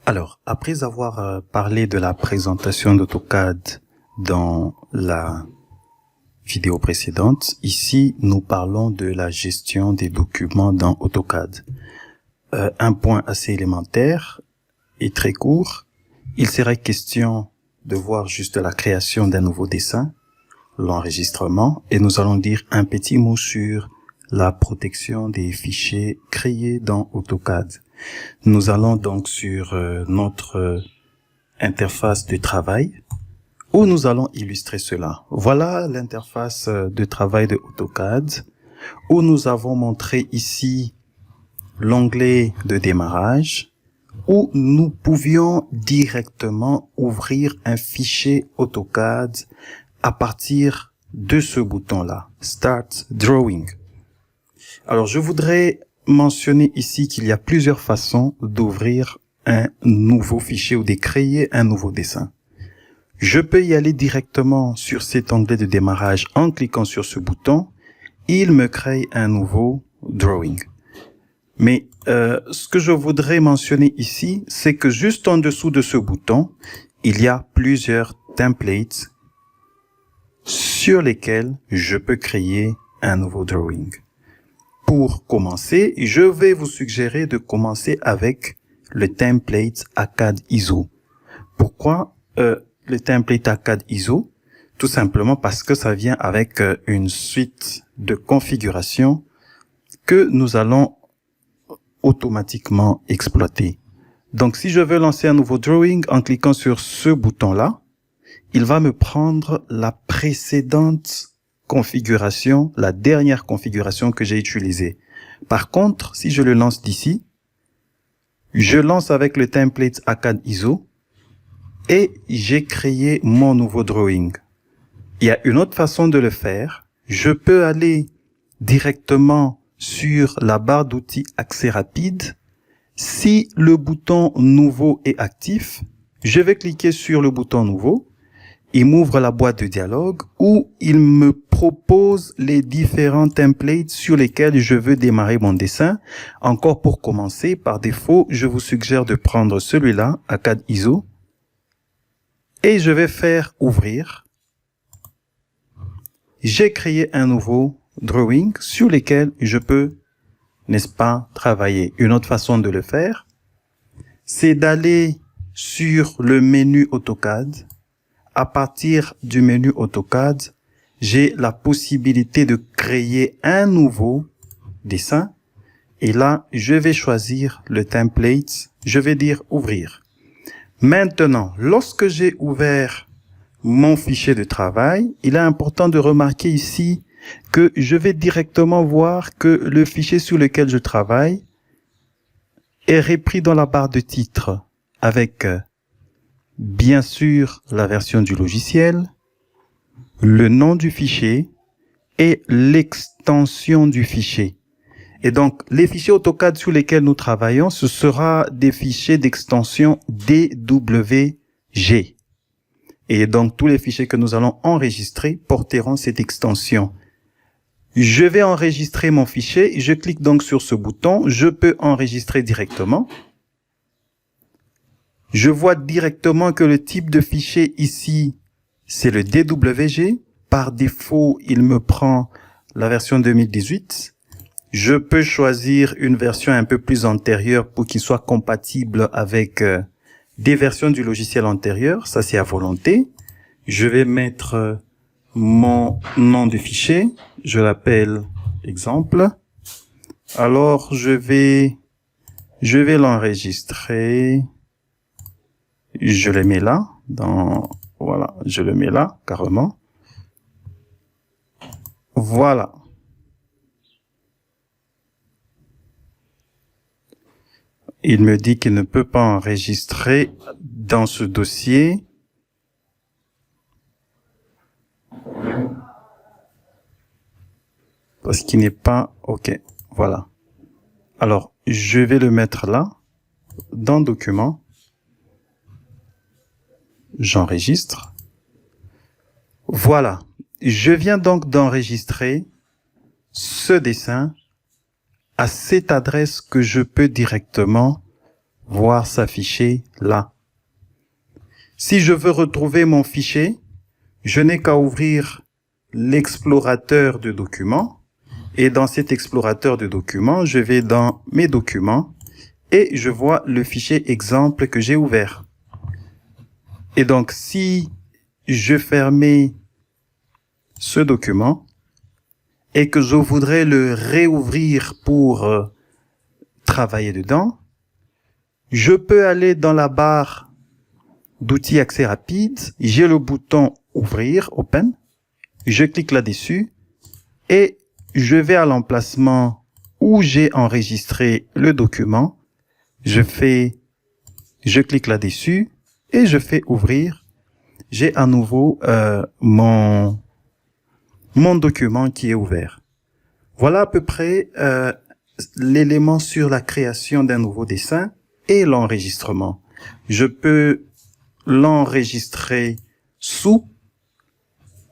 Alors, après avoir parlé de la présentation d'AutoCAD dans la vidéo précédente, ici, nous parlons de la gestion des documents dans AutoCAD. Un point assez élémentaire et très court, il serait question de voir juste la création d'un nouveau dessin, l'enregistrement, et nous allons dire un petit mot sur la protection des fichiers créés dans AutoCAD. Nous allons donc sur notre interface de travail où nous allons illustrer cela. Voilà l'interface de travail de AutoCAD où nous avons montré ici l'onglet de démarrage où nous pouvions directement ouvrir un fichier AutoCAD à partir de ce bouton-là, Start Drawing. Alors, je voudrais mentionner ici qu'il y a plusieurs façons d'ouvrir un nouveau fichier ou de créer un nouveau dessin. Je peux y aller directement sur cet onglet de démarrage en cliquant sur ce bouton. Il me crée un nouveau drawing. Mais ce que je voudrais mentionner ici, c'est que juste en dessous de ce bouton, il y a plusieurs templates sur lesquels je peux créer un nouveau drawing. Pour commencer, je vais vous suggérer de commencer avec le template ACAD ISO. Pourquoi le template ACAD ISO? Tout simplement parce que ça vient avec une suite de configurations que nous allons automatiquement exploiter. Donc, si je veux lancer un nouveau drawing en cliquant sur ce bouton-là, il va me prendre la précédente configuration, la dernière configuration que j'ai utilisée. Par contre, si je le lance d'ici, je lance avec le template ACAD ISO et j'ai créé mon nouveau drawing. Il y a une autre façon de le faire. Je peux aller directement sur la barre d'outils accès rapide. Si le bouton nouveau est actif, je vais cliquer sur le bouton nouveau. Il m'ouvre la boîte de dialogue où il me propose les différents templates sur lesquels je veux démarrer mon dessin. Encore pour commencer, par défaut, je vous suggère de prendre celui-là, ACAD ISO, et je vais faire ouvrir. J'ai créé un nouveau drawing sur lequel je peux, n'est-ce pas, travailler. Une autre façon de le faire, c'est d'aller sur le menu AutoCAD. À partir du menu AutoCAD, j'ai la possibilité de créer un nouveau dessin. Et là, je vais choisir le template. Je vais dire ouvrir. Maintenant, lorsque j'ai ouvert mon fichier de travail, il est important de remarquer ici que je vais directement voir que le fichier sur lequel je travaille est repris dans la barre de titre avec bien sûr la version du logiciel, le nom du fichier et l'extension du fichier. Et donc, les fichiers AutoCAD sur lesquels nous travaillons, ce sera des fichiers d'extension DWG. Et donc, tous les fichiers que nous allons enregistrer porteront cette extension. Je vais enregistrer mon fichier. Je clique donc sur ce bouton. Je peux enregistrer directement. Je vois directement que le type de fichier ici, c'est le DWG. Par défaut, il me prend la version 2018. Je peux choisir une version un peu plus antérieure pour qu'il soit compatible avec des versions du logiciel antérieur. Ça, c'est à volonté. Je vais mettre mon nom de fichier. Je l'appelle exemple. Alors, je vais l'enregistrer. Je le mets là, voilà, je le mets là, carrément. Voilà. Il me dit qu'il ne peut pas enregistrer dans ce dossier. Parce qu'il n'est pas OK. Voilà. Alors, je vais le mettre là, dans Documents. J'enregistre. Voilà. Je viens donc d'enregistrer ce dessin à cette adresse que je peux directement voir s'afficher là. Si je veux retrouver mon fichier, je n'ai qu'à ouvrir l'explorateur de documents. Et dans cet explorateur de documents, je vais dans mes documents et je vois le fichier exemple que j'ai ouvert. Et donc, si je fermais ce document et que je voudrais le réouvrir pour travailler dedans, je peux aller dans la barre d'outils accès rapide, j'ai le bouton ouvrir, open, je clique là-dessus et je vais à l'emplacement où j'ai enregistré le document, je clique là-dessus et je fais ouvrir. J'ai à nouveau mon document qui est ouvert. Voilà à peu près l'élément sur la création d'un nouveau dessin et l'enregistrement. Je peux l'enregistrer sous.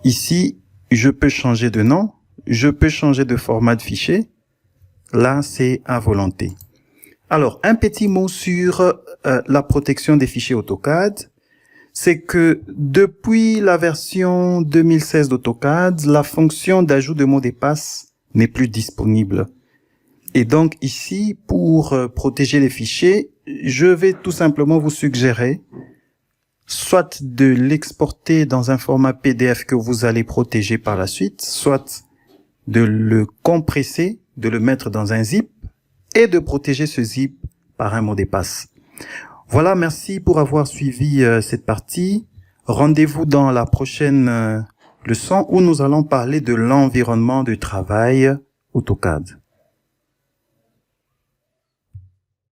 Ici, je peux changer de nom. Je peux changer de format de fichier. Là, c'est à volonté. Alors, un petit mot sur la protection des fichiers AutoCAD. C'est que depuis la version 2016 d'AutoCAD, la fonction d'ajout de mots de passe n'est plus disponible. Et donc ici, pour protéger les fichiers, je vais tout simplement vous suggérer soit de l'exporter dans un format PDF que vous allez protéger par la suite, soit de le compresser, de le mettre dans un zip et de protéger ce zip par un mot de passe. Voilà, merci pour avoir suivi cette partie. Rendez-vous dans la prochaine leçon où nous allons parler de l'environnement de travail AutoCAD.